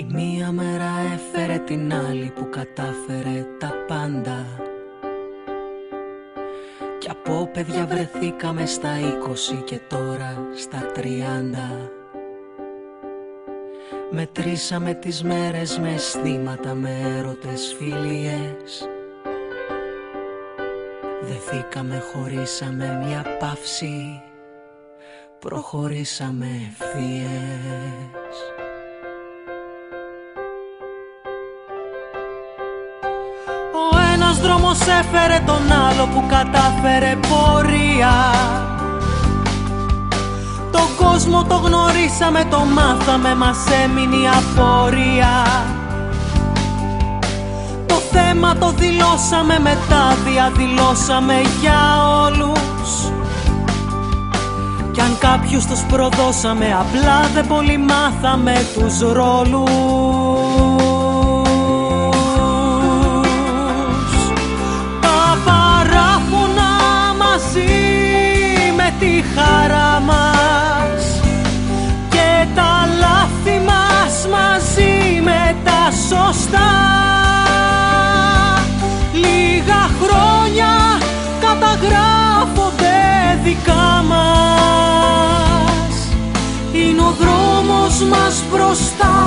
Η μία μέρα έφερε την άλλη που κατάφερε τα πάντα. Κι από παιδιά βρεθήκαμε στα 20 και τώρα στα 30. Μετρήσαμε τις μέρες με αισθήματα, με έρωτες, φιλίες. Δεθήκαμε, χωρίσαμε μια παύση, προχωρήσαμε ευθείες. Ο ένας δρόμος έφερε τον άλλο που κατάφερε πορεία. Τον κόσμο το γνωρίσαμε, το μάθαμε, μας έμεινε η απορία. Το θέμα το δηλώσαμε, μετά διαδηλώσαμε για όλους. Κι αν κάποιους τους προδώσαμε, απλά δεν πολύ μάθαμε τους ρόλους. Τα παράφωνα μαζί με τη χαρά μας και τα λάθη μας μαζί με τα σωστά. Λίγα χρόνια καταγράφονται δικά μας. Είναι ο δρόμος μας μπροστά,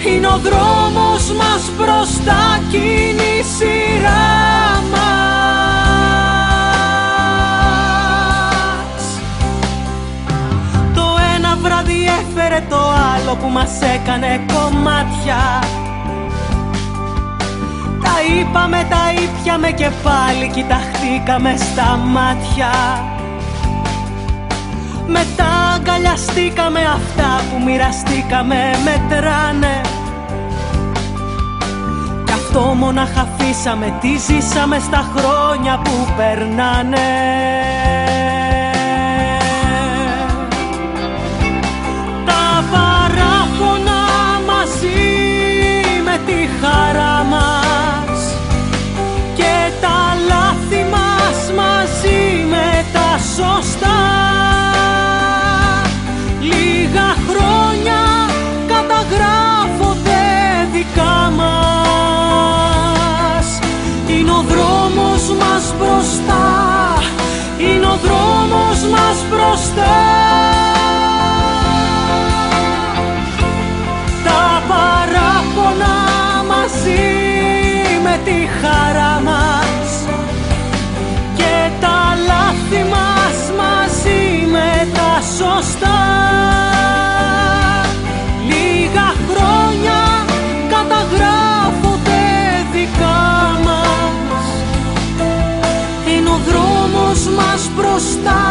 είναι ο δρόμος μας μπροστά κι είναι η σειρά μας. Το ένα βράδυ έφερε το άλλο που μας έκανε κομμάτια. Τα είπαμε, τα ήπιαμε και πάλι κοιταχτήκαμε στα μάτια. Μετά αγκαλιαστήκαμε, αυτά που μοιραστήκαμε μετράνε. Κι αυτό μόναχα αφήσαμε, τι ζήσαμε στα χρόνια που περνάνε. Τα παράφωνα μαζί με τη χαρά μας και τα λάθη μας μαζί με τα σωστά. Λίγα χρόνια καταγράφονται δικά μας. Είναι ο δρόμος μας μπροστά, είναι ο δρόμος μας μπροστά. Τα παράπονα μαζί με τη χαρά μας και τα λάθη μας μαζί με τα σωστά. Λίγα χρόνια καταγράφονται δικά μας. Είναι ο δρόμος μας μπροστά,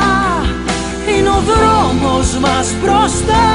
είναι ο δρόμος μας μπροστά.